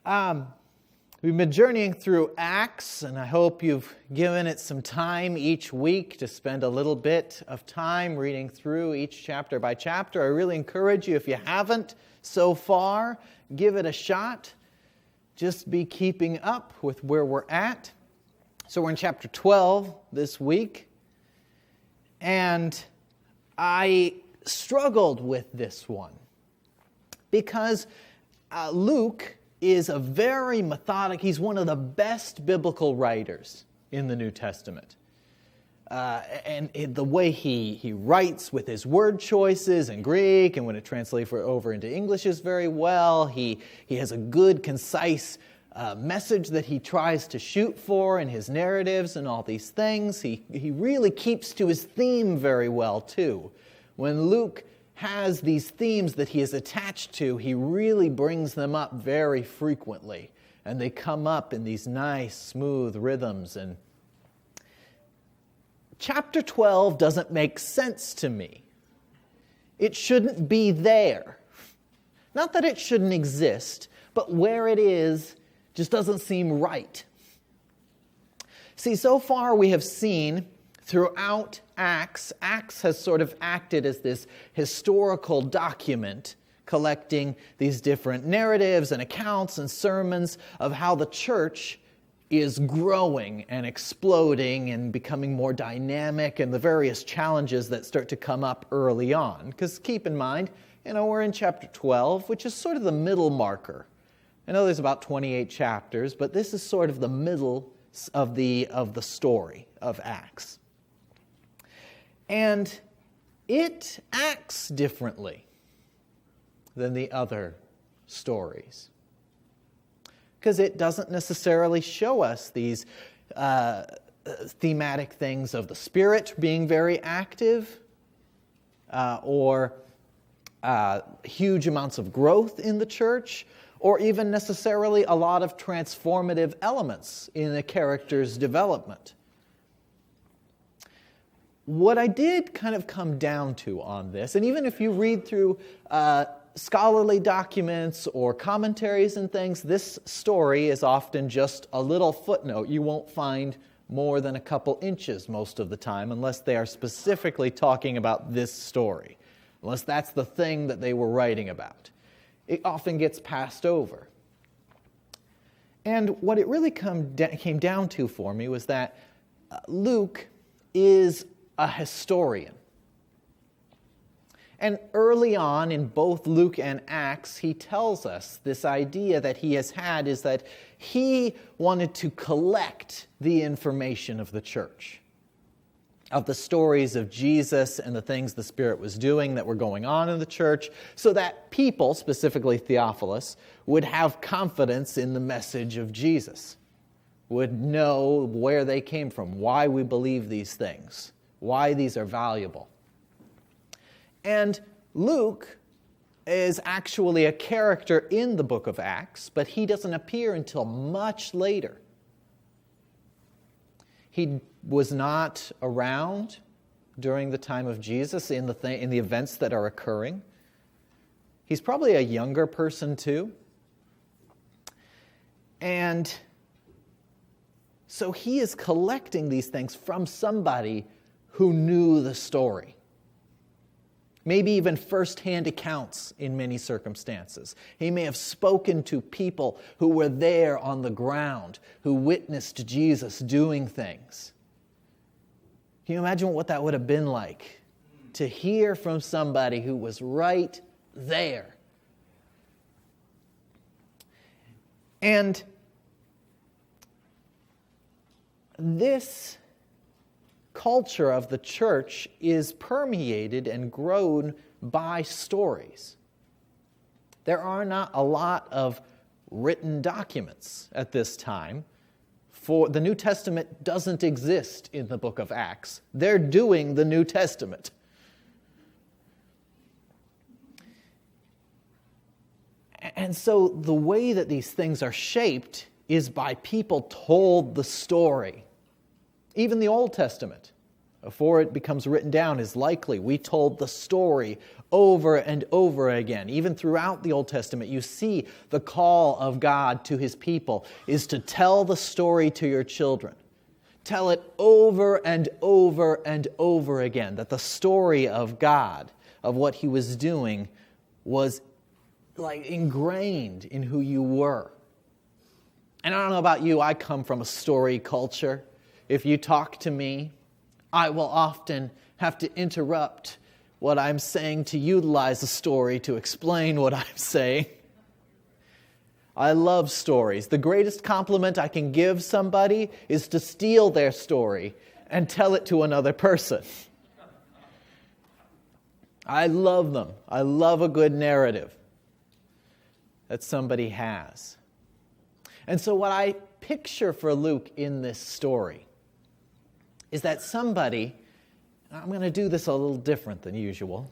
We've been journeying through Acts, and I hope you've given it some time each week to spend a little bit of time reading through each chapter by chapter. I really encourage you, if you haven't so far, give it a shot. Just be keeping up with where we're at. So we're in chapter 12 this week, and I struggled with this one because Luke is a very methodic, he's one of the best biblical writers in the New Testament. And the way he writes with his word choices in Greek, and when it translates over into English is very well. He has a good, concise message that he tries to shoot for in his narratives and all these things. He really keeps to his theme very well, too. When Luke has these themes that he is attached to, he really brings them up very frequently. And they come up in these nice, smooth rhythms. And chapter 12 doesn't make sense to me. It shouldn't be there. Not that it shouldn't exist, but where it is just doesn't seem right. See, so far we have seen throughout Acts has sort of acted as this historical document collecting these different narratives and accounts and sermons of how the church is growing and exploding and becoming more dynamic, and the various challenges that start to come up early on. Because keep in mind, we're in chapter 12, which is sort of the middle marker. I know there's about 28 chapters, but this is sort of the middle of the story of Acts. And it acts differently than the other stories, because it doesn't necessarily show us these thematic things of the Spirit being very active or huge amounts of growth in the church, or even necessarily a lot of transformative elements in a character's development. What I did kind of come down to on this, and even if you read through scholarly documents or commentaries and things, this story is often just a little footnote. You won't find more than a couple inches most of the time, unless they are specifically talking about this story, unless that's the thing that they were writing about. It often gets passed over. And what it really came down to for me was that Luke is a historian. And early on in both Luke and Acts, he tells us this idea that he has had is that he wanted to collect the information of the church, of the stories of Jesus and the things the Spirit was doing that were going on in the church, so that people, specifically Theophilus, would have confidence in the message of Jesus, would know where they came from, why we believe these things, why these are valuable. And Luke is actually a character in the book of Acts, but he doesn't appear until much later. He was not around during the time of Jesus in the events that are occurring. He's probably a younger person too. And so he is collecting these things from somebody who knew the story. Maybe even first-hand accounts in many circumstances. He may have spoken to people who were there on the ground, who witnessed Jesus doing things. Can you imagine what that would have been like? To hear from somebody who was right there. And this culture of the church is permeated and grown by stories. There are not a lot of written documents at this time. For the New Testament doesn't exist in the book of Acts. They're doing the New Testament. And so the way that these things are shaped is by people told the story. Even the Old Testament. before it becomes written down is likely. We told the story over and over again. Even throughout the Old Testament, you see the call of God to his people is to tell the story to your children. Tell it over and over and over again, that the story of God, of what he was doing, was like ingrained in who you were. And I don't know about you, I come from a story culture. If you talk to me, I will often have to interrupt what I'm saying to utilize a story to explain what I'm saying. I love stories. The greatest compliment I can give somebody is to steal their story and tell it to another person. I love them. I love a good narrative that somebody has. And so what I picture for Luke in this story is that somebody, I'm going to do this a little different than usual,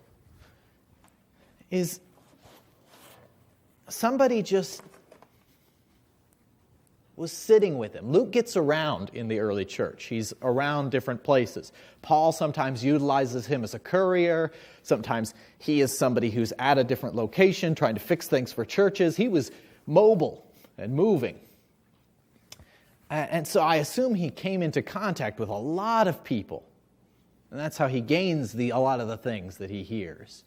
is somebody just was sitting with him. Luke gets around in the early church. He's around different places. Paul sometimes utilizes him as a courier. Sometimes he is somebody who's at a different location trying to fix things for churches. He was mobile and moving. And so I assume he came into contact with a lot of people. And that's how he gains a lot of the things that he hears.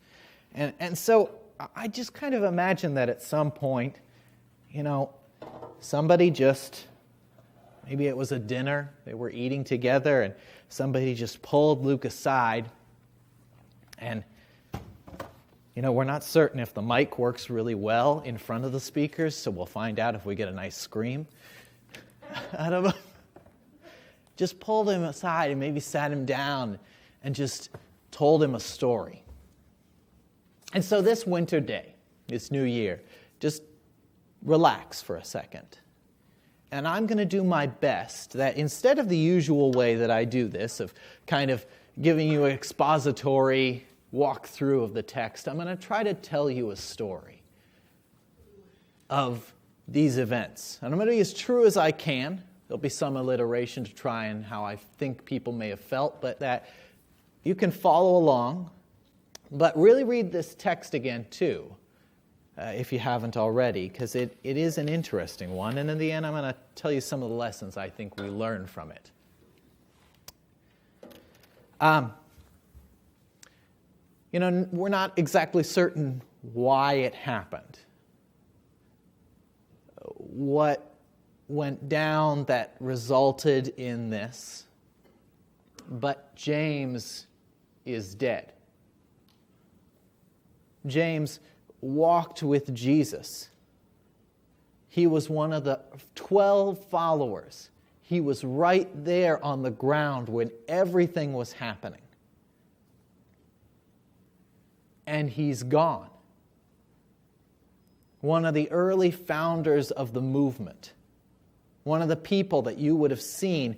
And so I just kind of imagine that at some point, somebody just, maybe it was a dinner, they were eating together, and somebody just pulled Luke aside. And, we're not certain if the mic works really well in front of the speakers, so we'll find out if we get a nice scream out of him. Just pulled him aside and maybe sat him down and just told him a story. And so this winter day, this new year, just relax for a second. And I'm going to do my best that instead of the usual way that I do this, of kind of giving you an expository walkthrough of the text, I'm going to try to tell you a story of these events. And I'm going to be as true as I can. There'll be some alliteration to try and how I think people may have felt, but that you can follow along. But really read this text again, too, if you haven't already, because it is an interesting one. And in the end, I'm going to tell you some of the lessons I think we learn from it. We're not exactly certain why it happened. What went down that resulted in this, but James is dead. James walked with Jesus. He was one of the 12 followers. He was right there on the ground when everything was happening. And he's gone. One of the early founders of the movement. One of the people that you would have seen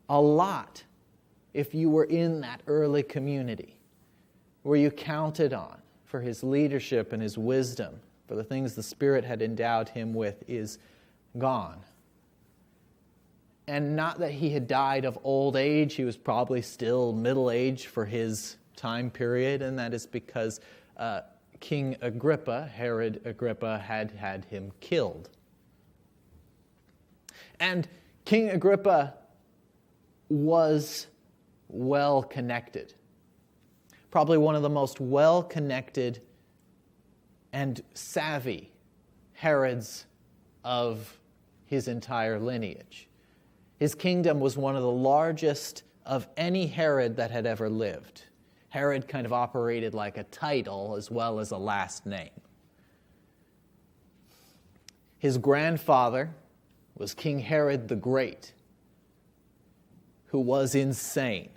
a lot if you were in that early community, where you counted on for his leadership and his wisdom, for the things the Spirit had endowed him with, is gone. And not that he had died of old age, he was probably still middle-aged for his time period, and that is because King Agrippa, Herod Agrippa, had had him killed. And King Agrippa was well-connected. Probably one of the most well-connected and savvy Herods of his entire lineage. His kingdom was one of the largest of any Herod that had ever lived. Herod kind of operated like a title as well as a last name. His grandfather was King Herod the Great, who was insane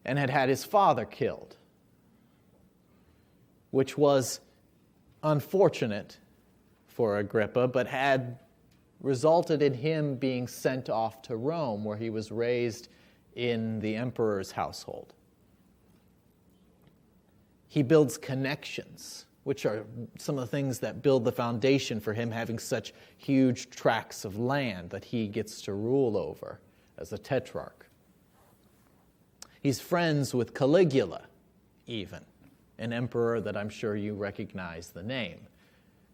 and had had his father killed, which was unfortunate for Agrippa, but had resulted in him being sent off to Rome, where he was raised in the emperor's household. He builds connections, which are some of the things that build the foundation for him having such huge tracts of land that he gets to rule over as a tetrarch. He's friends with Caligula, even, an emperor that I'm sure you recognize the name,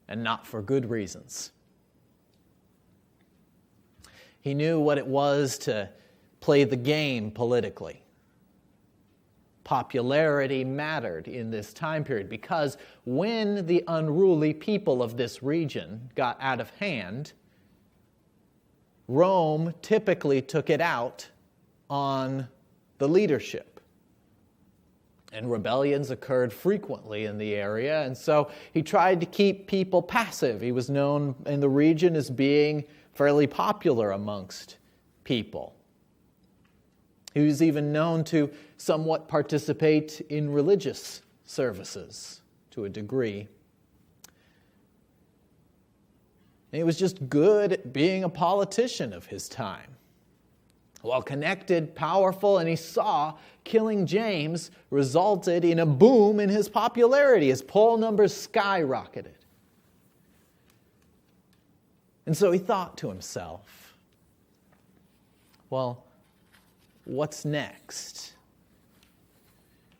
and not for good reasons. He knew what it was to play the game politically. Popularity mattered in this time period because when the unruly people of this region got out of hand, Rome typically took it out on the leadership. And rebellions occurred frequently in the area, and so he tried to keep people passive. He was known in the region as being fairly popular amongst people. He was even known to somewhat participate in religious services to a degree. And he was just good at being a politician of his time. Well connected, powerful, and he saw killing James resulted in a boom in his popularity. His poll numbers skyrocketed. And so he thought to himself, well, what's next?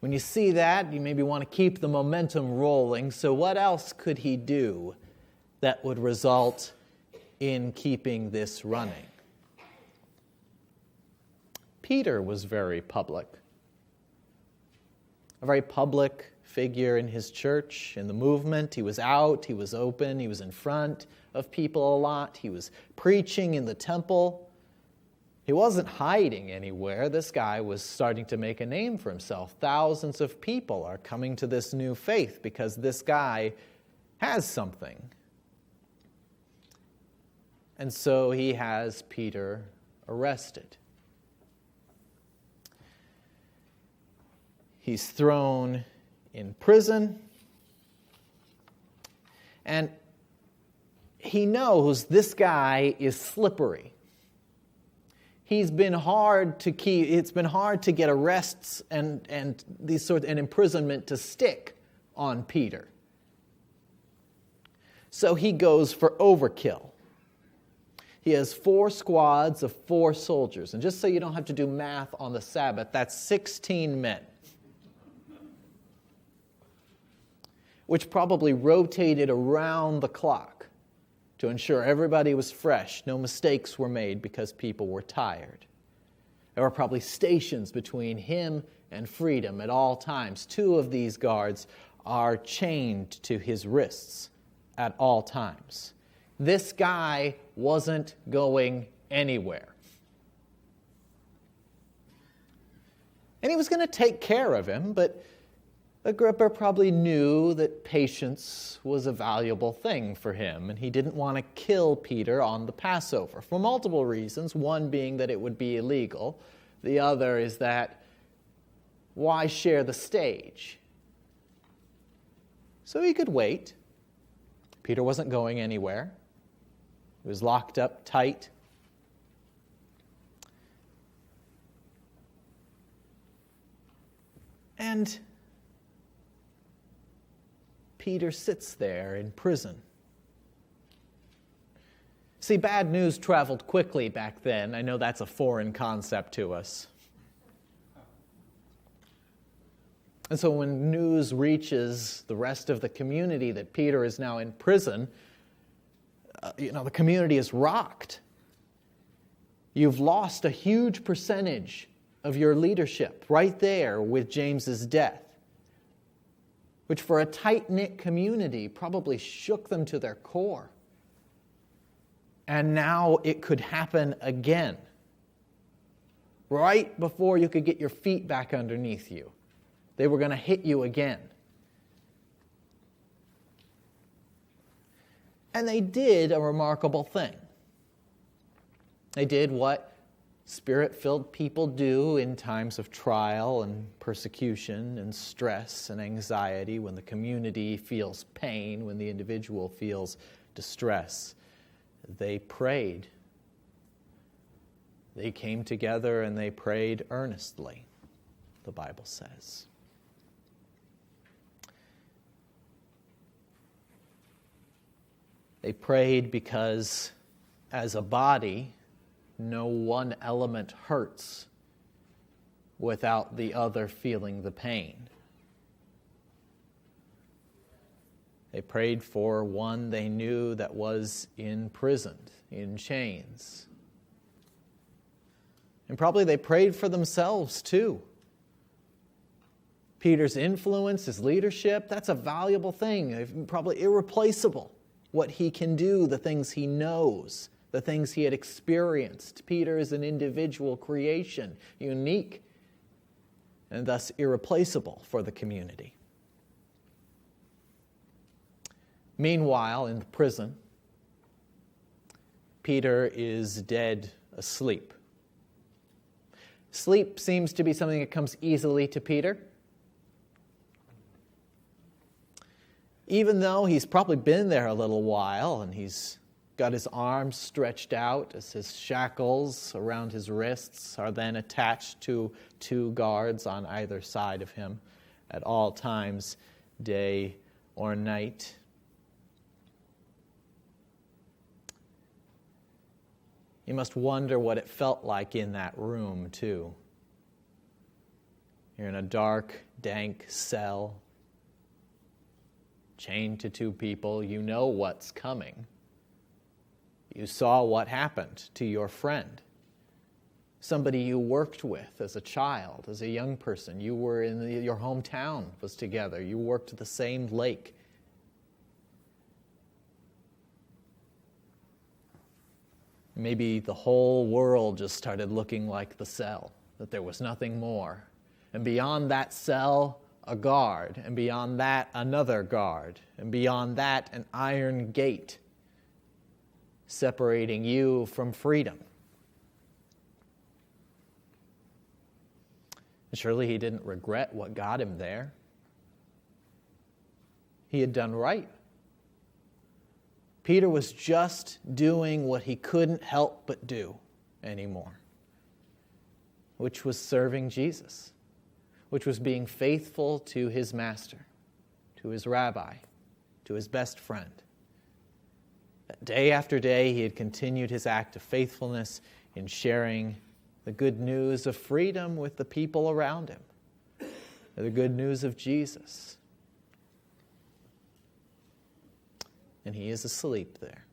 When you see that, you maybe want to keep the momentum rolling. So what else could he do that would result in keeping this running? Peter was very public. A very public figure in his church, in the movement. He was out, he was open, he was in front of people a lot. He was preaching in the temple. He wasn't hiding anywhere. This guy was starting to make a name for himself. Thousands of people are coming to this new faith because this guy has something. And so he has Peter arrested. He's thrown in prison. And he knows this guy is slippery. It's been hard to get arrests and imprisonment to stick on Peter. So he goes for overkill. He has 4 squads of 4 soldiers. And just so you don't have to do math on the Sabbath, that's 16 men. Which probably rotated around the clock to ensure everybody was fresh, no mistakes were made because people were tired. There were probably stations between him and freedom at all times. 2 of these guards are chained to his wrists at all times. This guy wasn't going anywhere. And he was going to take care of him, but Agrippa probably knew that patience was a valuable thing for him, and he didn't want to kill Peter on the Passover for multiple reasons, one being that it would be illegal. The other is that why share the stage? So he could wait. Peter wasn't going anywhere. He was locked up tight. And Peter sits there in prison. See, bad news traveled quickly back then. I know that's a foreign concept to us. And so when news reaches the rest of the community that Peter is now in prison, the community is rocked. You've lost a huge percentage of your leadership right there with James's death, which for a tight-knit community probably shook them to their core. And now it could happen again. Right before you could get your feet back underneath you, they were going to hit you again. And they did a remarkable thing. They did what Spirit-filled people do in times of trial and persecution and stress and anxiety, when the community feels pain, when the individual feels distress. They prayed. They came together and they prayed earnestly, the Bible says. They prayed because, as a body, no one element hurts without the other feeling the pain. They prayed for one they knew that was imprisoned, in chains. And probably they prayed for themselves too. Peter's influence, his leadership, that's a valuable thing, probably irreplaceable. What he can do, the things he knows, the things he had experienced. Peter is an individual creation, unique, and thus irreplaceable for the community. Meanwhile, in the prison, Peter is dead asleep. Sleep seems to be something that comes easily to Peter. Even though he's probably been there a little while and he's got his arms stretched out as his shackles around his wrists are then attached to 2 guards on either side of him at all times, day or night. You must wonder what it felt like in that room, too. You're in a dark, dank cell, chained to 2 people. You know what's coming. You saw what happened to your friend, somebody you worked with as a child, as a young person. You were in your hometown was together. You worked at the same lake. Maybe the whole world just started looking like the cell, that there was nothing more. And beyond that cell, a guard. And beyond that, another guard. And beyond that, an iron gate separating you from freedom. And surely he didn't regret what got him there. He had done right. Peter was just doing what he couldn't help but do anymore, which was serving Jesus, which was being faithful to his master, to his rabbi, to his best friend. That day after day, he had continued his act of faithfulness in sharing the good news of freedom with the people around him, the good news of Jesus. And he is asleep there,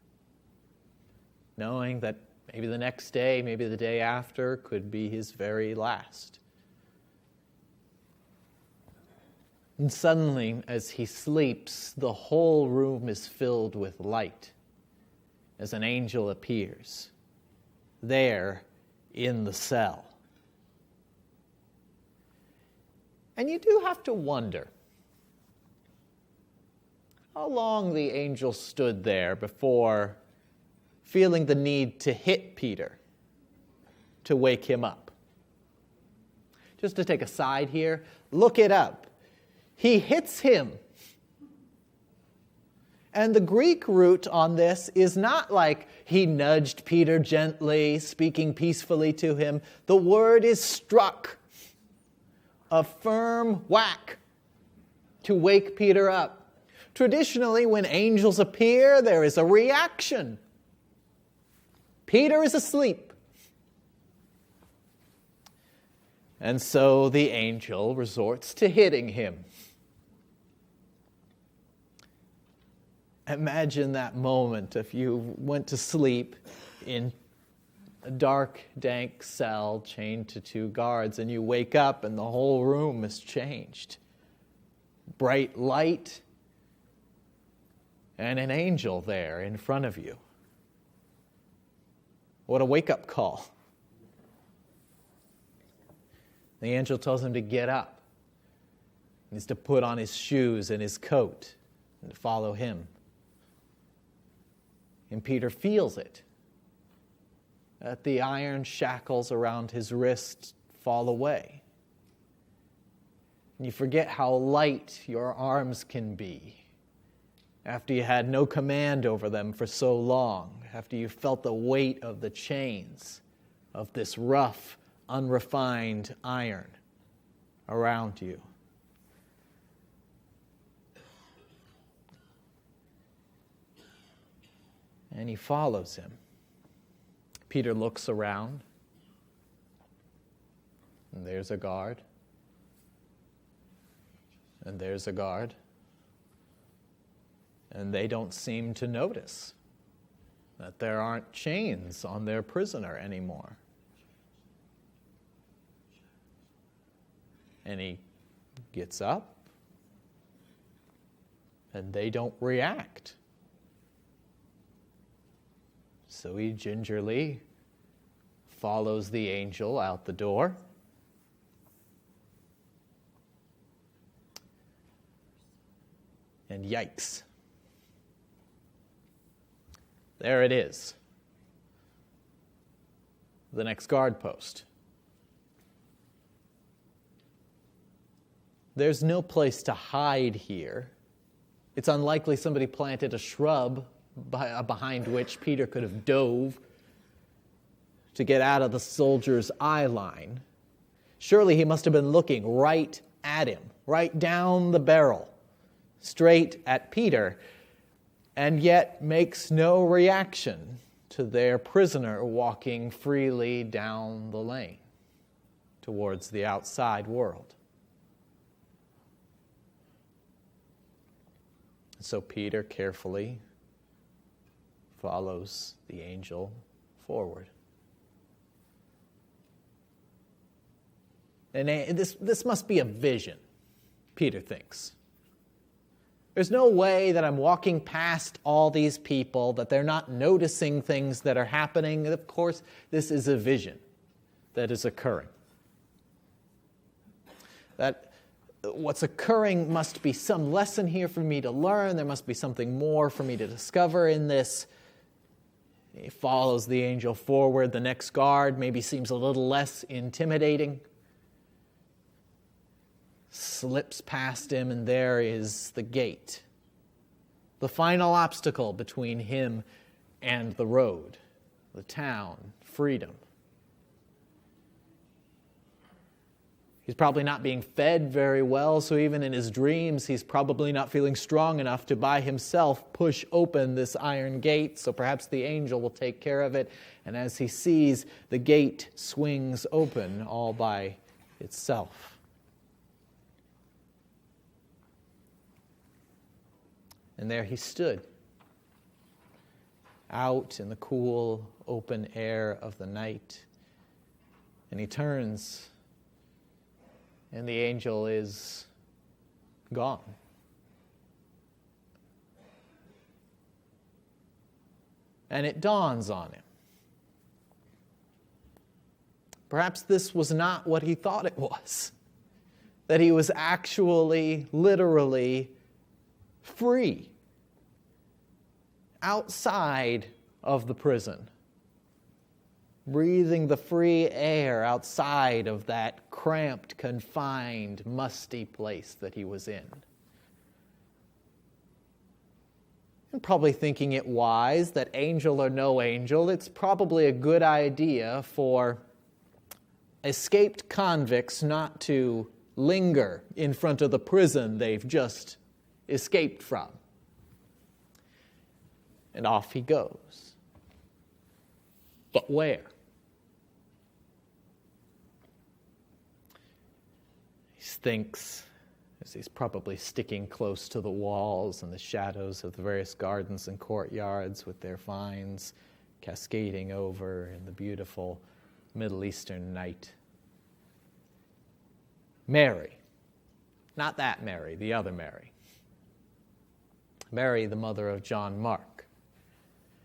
knowing that maybe the next day, maybe the day after, could be his very last. And suddenly, as he sleeps, the whole room is filled with light as an angel appears there in the cell. And you do have to wonder how long the angel stood there before feeling the need to hit Peter to wake him up. Just to take a side here, look it up. He hits him. And the Greek root on this is not like he nudged Peter gently, speaking peacefully to him. The word is struck. A firm whack to wake Peter up. Traditionally, when angels appear, there is a reaction. Peter is asleep. And so the angel resorts to hitting him. Imagine that moment if you went to sleep in a dark, dank cell chained to 2 guards, and you wake up and the whole room is changed. Bright light, and an angel there in front of you. What a wake-up call. The angel tells him to get up. He needs to put on his shoes and his coat and to follow him. And Peter feels it. That the iron shackles around his wrist fall away. And you forget how light your arms can be after you had no command over them for so long, after you felt the weight of the chains of this rough, unrefined iron around you. And he follows him. Peter looks around, and there's a guard, and there's a guard, and they don't seem to notice that there aren't chains on their prisoner anymore. And he gets up, and they don't react. So he gingerly follows the angel out the door. And yikes. There it is. The next guard post. There's no place to hide here. It's unlikely somebody planted a shrub behind which Peter could have dove to get out of the soldier's eye line. Surely he must have been looking right at him, right down the barrel, straight at Peter, and yet makes no reaction to their prisoner walking freely down the lane towards the outside world. So Peter carefully follows the angel forward. And this must be a vision, Peter thinks. There's no way that I'm walking past all these people, that they're not noticing things that are happening. Of course, this is a vision that is occurring. That what's occurring must be some lesson here for me to learn. There must be something more for me to discover in this. He follows the angel forward. The next guard maybe seems a little less intimidating. Slips past him, and there is the gate. The final obstacle between him and the road, the town, freedom. He's probably not being fed very well, so even in his dreams, he's probably not feeling strong enough to by himself push open this iron gate, so perhaps the angel will take care of it. And as he sees, the gate swings open all by itself. And there he stood, out in the cool, open air of the night. And he turns, and the angel is gone. And it dawns on him. Perhaps this was not what he thought it was. That he was actually, literally free. Outside of the prison. Breathing the free air outside of that cramped, confined, musty place that he was in. And probably thinking it wise that angel or no angel, it's probably a good idea for escaped convicts not to linger in front of the prison they've just escaped from. And off he goes. But where? He thinks, as he's probably sticking close to the walls and the shadows of the various gardens and courtyards with their vines cascading over in the beautiful Middle Eastern night. Mary. Not that Mary, the other Mary. Mary, the mother of John Mark.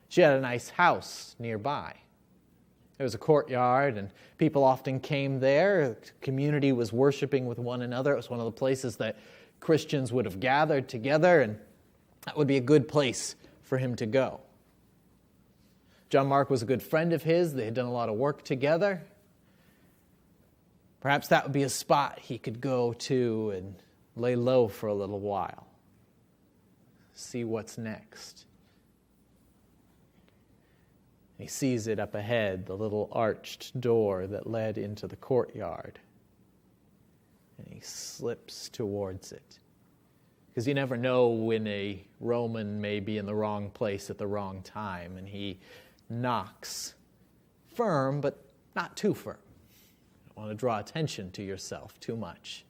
She had a nice house nearby. There was a courtyard, and people often came there. The community was worshiping with one another. It was one of the places that Christians would have gathered together, and that would be a good place for him to go. John Mark was a good friend of his. They had done a lot of work together. Perhaps that would be a spot he could go to and lay low for a little while. See what's next. He sees it up ahead, the little arched door that led into the courtyard. And he slips towards it. Because you never know when a Roman may be in the wrong place at the wrong time. And he knocks firm, but not too firm. You don't want to draw attention to yourself too much.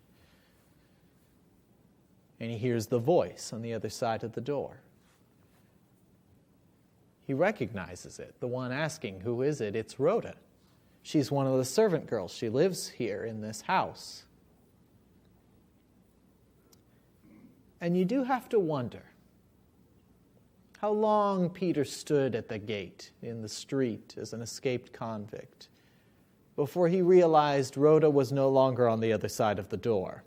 And he hears the voice on the other side of the door. He recognizes it, the one asking, "Who is it?" It's Rhoda. She's one of the servant girls. She lives here in this house. And you do have to wonder how long Peter stood at the gate in the street as an escaped convict before he realized Rhoda was no longer on the other side of the door.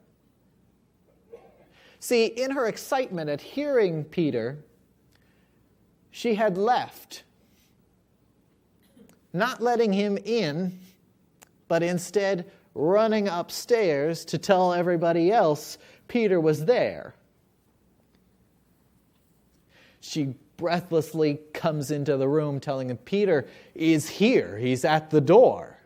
See, in her excitement at hearing Peter, she had left, not letting him in, but instead running upstairs to tell everybody else Peter was there. She breathlessly comes into the room telling him, "Peter is here. He's at the door."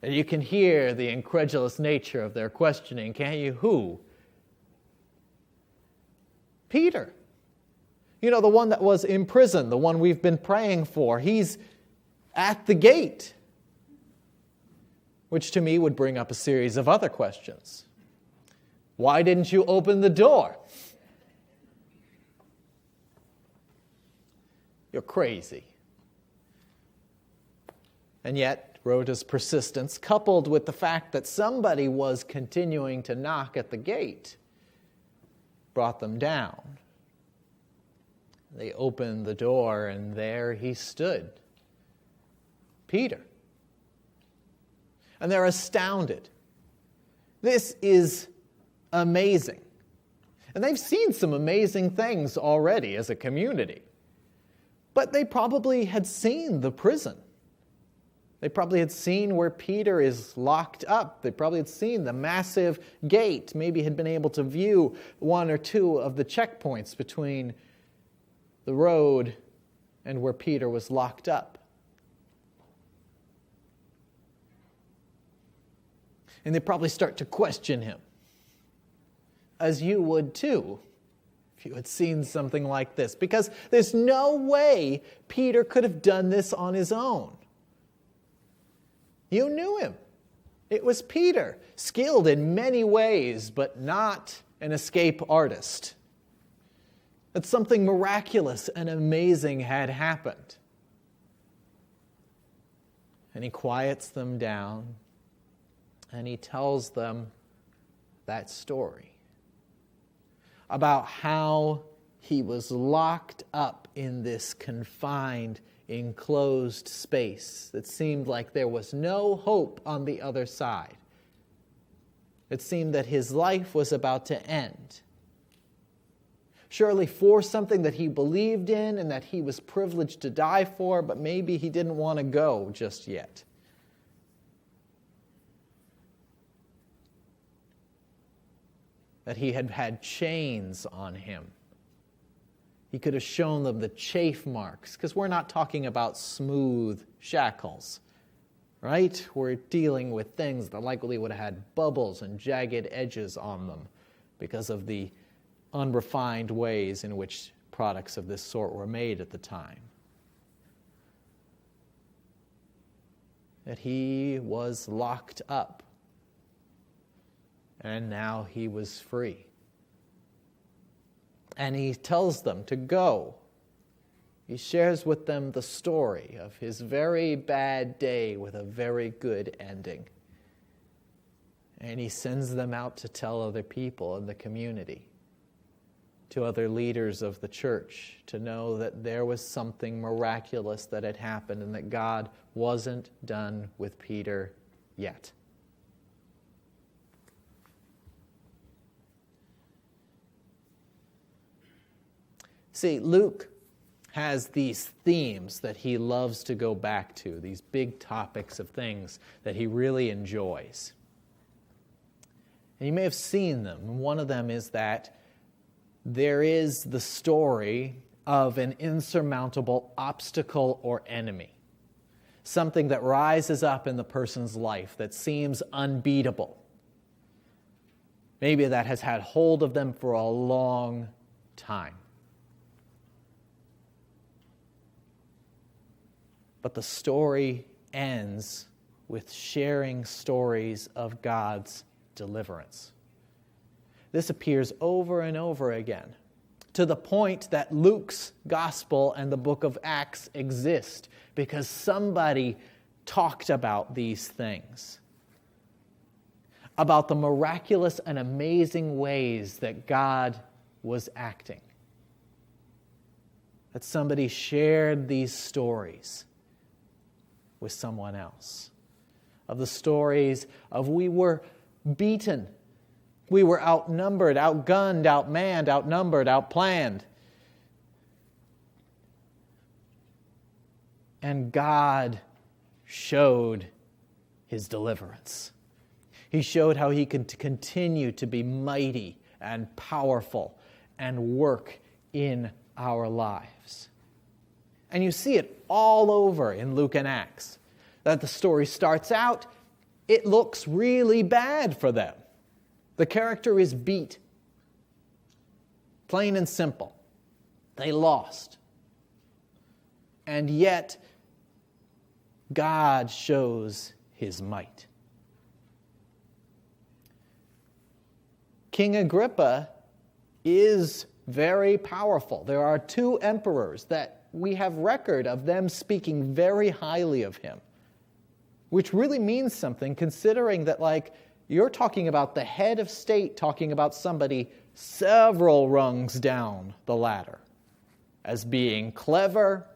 And you can hear the incredulous nature of their questioning, can't you? "Who?" "Peter. You know, the one that was in prison, the one we've been praying for. He's at the gate." Which to me would bring up a series of other questions. Why didn't you open the door? You're crazy. And yet, Rhoda's persistence, coupled with the fact that somebody was continuing to knock at the gate, brought them down. They opened the door, and there he stood, Peter. And they're astounded. This is amazing. And they've seen some amazing things already as a community. But they probably had seen the prison. They probably had seen where Peter is locked up. They probably had seen the massive gate, maybe had been able to view one or two of the checkpoints between the road and where Peter was locked up. And they probably start to question him, as you would too, if you had seen something like this, because there's no way Peter could have done this on his own. You knew him. It was Peter, skilled in many ways, but not an escape artist. That something miraculous and amazing had happened. And he quiets them down, and he tells them that story about how he was locked up in this confined, enclosed space that seemed like there was no hope on the other side. It seemed that his life was about to end. Surely for something that he believed in and that he was privileged to die for, but maybe he didn't want to go just yet. That he had had chains on him. He could have shown them the chafe marks, because we're not talking about smooth shackles, right? We're dealing with things that likely would have had bubbles and jagged edges on them because of the unrefined ways in which products of this sort were made at the time. That he was locked up, and now he was free. And he tells them to go. He shares with them the story of his very bad day with a very good ending. And he sends them out to tell other people in the community, to other leaders of the church, to know that there was something miraculous that had happened and that God wasn't done with Peter yet. See, Luke has these themes that he loves to go back to, these big topics of things that he really enjoys. And you may have seen them. One of them is that there is the story of an insurmountable obstacle or enemy, something that rises up in the person's life that seems unbeatable. Maybe that has had hold of them for a long time. But the story ends with sharing stories of God's deliverance. This appears over and over again, to the point that Luke's gospel and the book of Acts exist because somebody talked about these things, about the miraculous and amazing ways that God was acting. That somebody shared these stories with someone else. Of the stories of we were beaten, we were outnumbered, outgunned, outmanned, outnumbered, outplanned. And God showed his deliverance. He showed how he could continue to be mighty and powerful and work in our lives. And you see it all over in Luke and Acts. That the story starts out, it looks really bad for them. The character is beat. Plain and simple. They lost. And yet, God shows his might. King Agrippa is very powerful. There are 2 emperors that we have record of them speaking very highly of him, which really means something considering that, you're talking about the head of state talking about somebody several rungs down the ladder as being clever,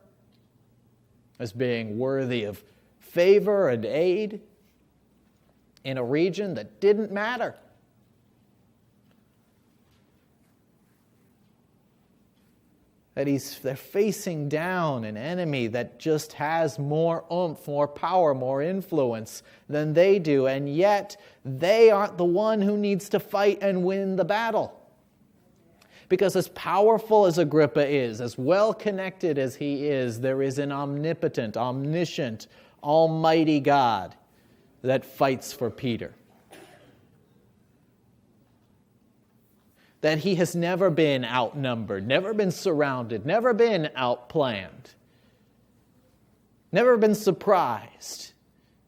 as being worthy of favor and aid in a region that didn't matter. That they're facing down an enemy that just has more oomph, more power, more influence than they do, and yet they aren't the one who needs to fight and win the battle. Because as powerful as Agrippa is, as well-connected as he is, there is an omnipotent, omniscient, almighty God that fights for Peter. That he has never been outnumbered, never been surrounded, never been outplanned, never been surprised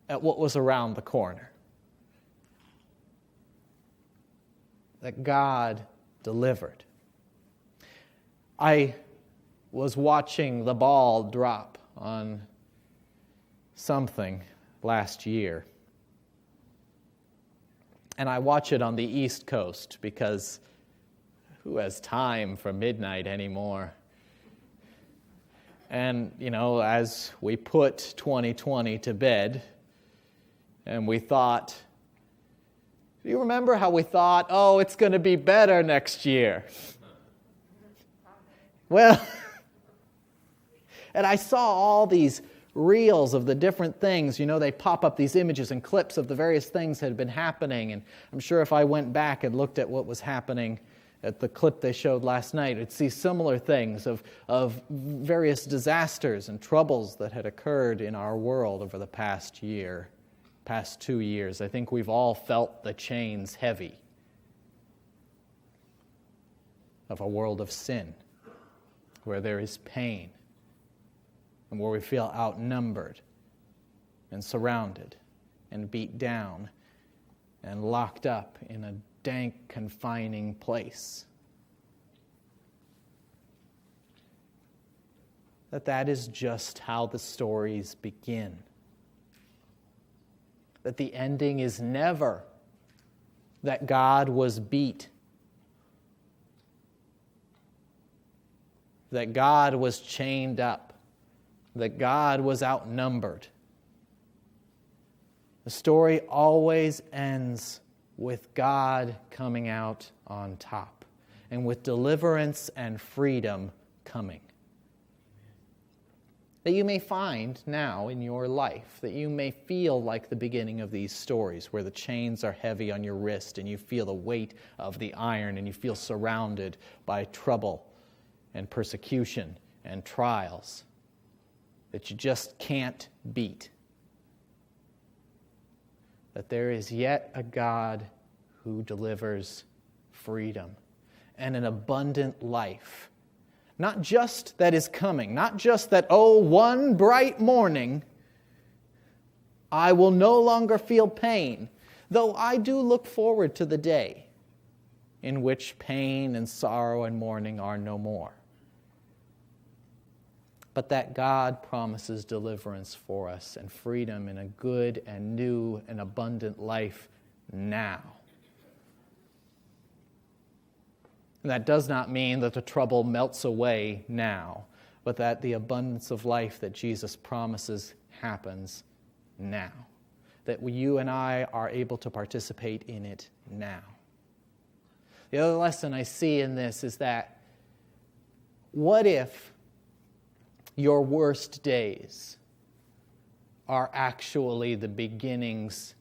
at what was around the corner. That God delivered. I was watching the ball drop on something last year. And I watch it on the East Coast because who has time for midnight anymore? And, as we put 2020 to bed, and we thought, do you remember how we thought, it's going to be better next year? Well, and I saw all these reels of the different things. They pop up these images and clips of the various things that had been happening. And I'm sure if I went back and looked at what was happening at the clip they showed last night, I'd see similar things of various disasters and troubles that had occurred in our world over the past 2 years. I think we've all felt the chains heavy of a world of sin, where there is pain, and where we feel outnumbered and surrounded and beat down and locked up in a dank, confining place. That is just how the stories begin. That the ending is never that God was beat, that God was chained up, that God was outnumbered. The story always ends with God coming out on top, and with deliverance and freedom coming. That you may find now in your life, that you may feel like the beginning of these stories, where the chains are heavy on your wrist, and you feel the weight of the iron, and you feel surrounded by trouble and persecution and trials that you just can't beat. That there is yet a God who delivers freedom and an abundant life Not just that is coming, not just that, oh, one bright morning, I will no longer feel pain, though I do look forward to the day in which pain and sorrow and mourning are no more. But that God promises deliverance for us and freedom in a good and new and abundant life now. And that does not mean that the trouble melts away now, but that the abundance of life that Jesus promises happens now. That you and I are able to participate in it now. The other lesson I see in this is that what if your worst days are actually the beginnings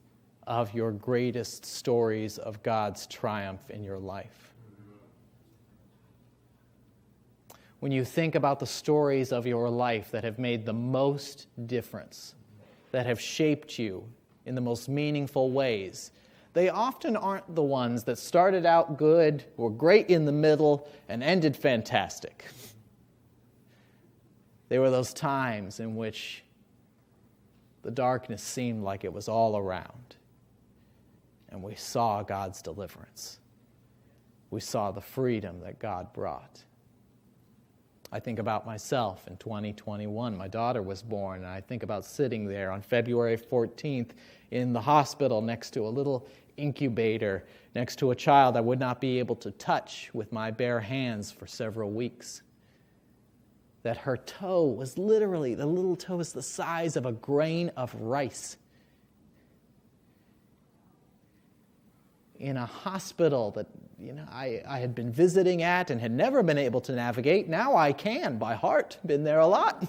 of your greatest stories of God's triumph in your life? When you think about the stories of your life that have made the most difference, that have shaped you in the most meaningful ways, they often aren't the ones that started out good, were great in the middle, and ended fantastic. They were those times in which the darkness seemed like it was all around, and we saw God's deliverance. We saw the freedom that God brought. I think about myself in 2021. My daughter was born, and I think about sitting there on February 14th in the hospital next to a little incubator, next to a child I would not be able to touch with my bare hands for several weeks. That her toe was literally, the little toe was the size of a grain of rice. In a hospital that I had been visiting at and had never been able to navigate. Now I can by heart. Been there a lot.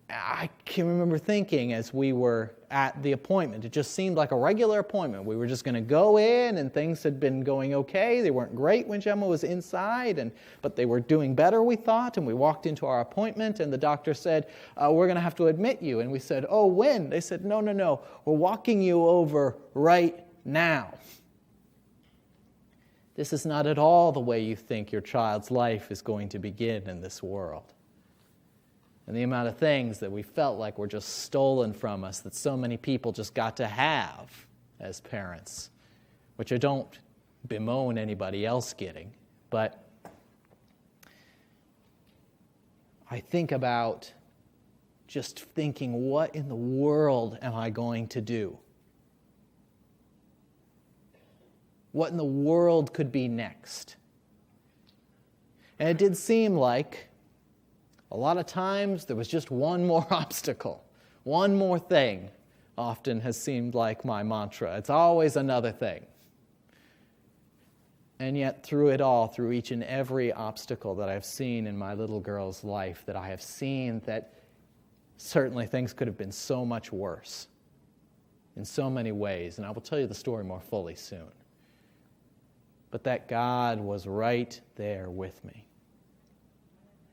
I can remember thinking as we were at the appointment, it just seemed like a regular appointment. We were just going to go in, and things had been going okay. They weren't great when Gemma was inside, but they were doing better, we thought. And we walked into our appointment, and the doctor said, we're going to have to admit you. And we said, oh, when? They said, no, we're walking you over right now. This is not at all the way you think your child's life is going to begin in this world. And the amount of things that we felt like were just stolen from us, that so many people just got to have as parents, which I don't bemoan anybody else getting, but I think about just thinking, what in the world am I going to do? What in the world could be next? And it did seem like a lot of times there was just one more obstacle, one more thing often has seemed like my mantra. It's always another thing. And yet through it all, through each and every obstacle that I've seen in my little girl's life, that I have seen that certainly things could have been so much worse in so many ways. And I will tell you the story more fully soon. But that God was right there with me.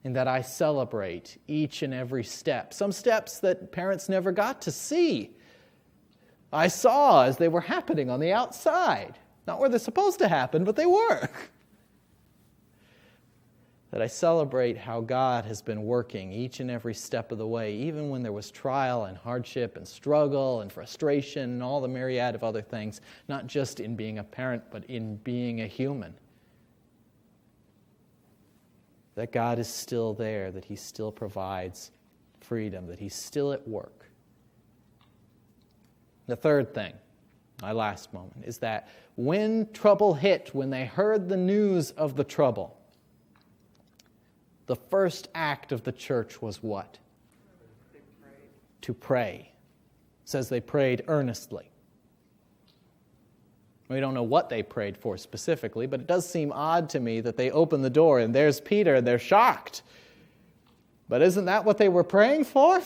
And that I celebrate each and every step. Some steps that parents never got to see. I saw as they were happening on the outside. Not where they're supposed to happen, but they were. That I celebrate how God has been working each and every step of the way, even when there was trial and hardship and struggle and frustration and all the myriad of other things, not just in being a parent, but in being a human. That God is still there, that He still provides freedom, that He's still at work. The third thing, my last moment, is that when trouble hit, when they heard the news of the trouble, the first act of the church was what? To pray. It says they prayed earnestly. We don't know what they prayed for specifically, but it does seem odd to me that they open the door and there's Peter and they're shocked. But isn't that what they were praying for?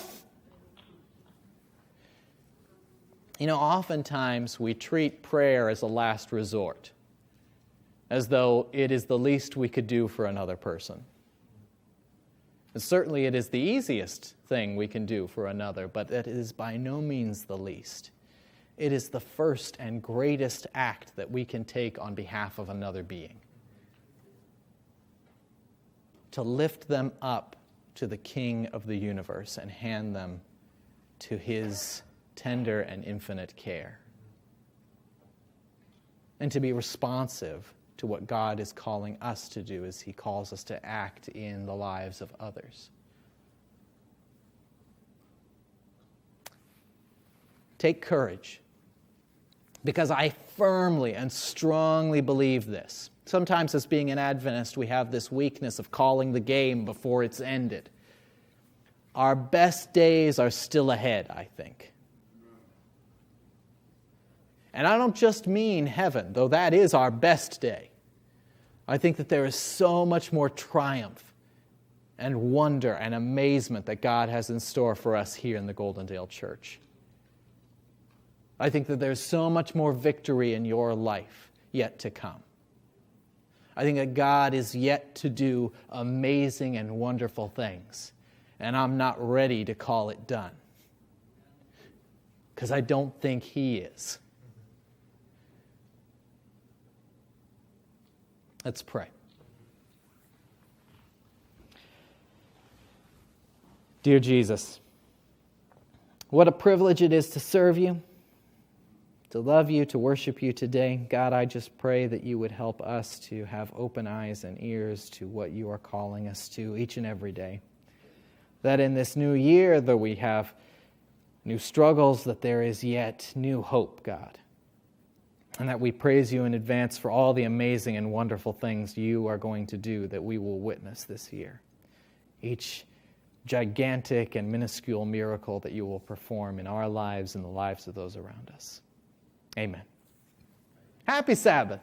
Oftentimes we treat prayer as a last resort, as though it is the least we could do for another person. And certainly it is the easiest thing we can do for another, but it is by no means the least. It is the first and greatest act that we can take on behalf of another being. To lift them up to the King of the universe and hand them to his tender and infinite care. And to be responsive to what God is calling us to do as he calls us to act in the lives of others. Take courage, because I firmly and strongly believe this. Sometimes as being an Adventist, we have this weakness of calling the game before it's ended. Our best days are still ahead, I think. And I don't just mean heaven, though that is our best day. I think that there is so much more triumph and wonder and amazement that God has in store for us here in the Goldendale Church. I think that there's so much more victory in your life yet to come. I think that God is yet to do amazing and wonderful things, and I'm not ready to call it done, because I don't think he is. Let's pray. Dear Jesus, what a privilege it is to serve you, to love you, to worship you today. God, I just pray that you would help us to have open eyes and ears to what you are calling us to each and every day. That in this new year, though we have new struggles, that there is yet new hope, God. And that we praise you in advance for all the amazing and wonderful things you are going to do that we will witness this year. Each gigantic and minuscule miracle that you will perform in our lives and the lives of those around us. Amen. Happy Sabbath.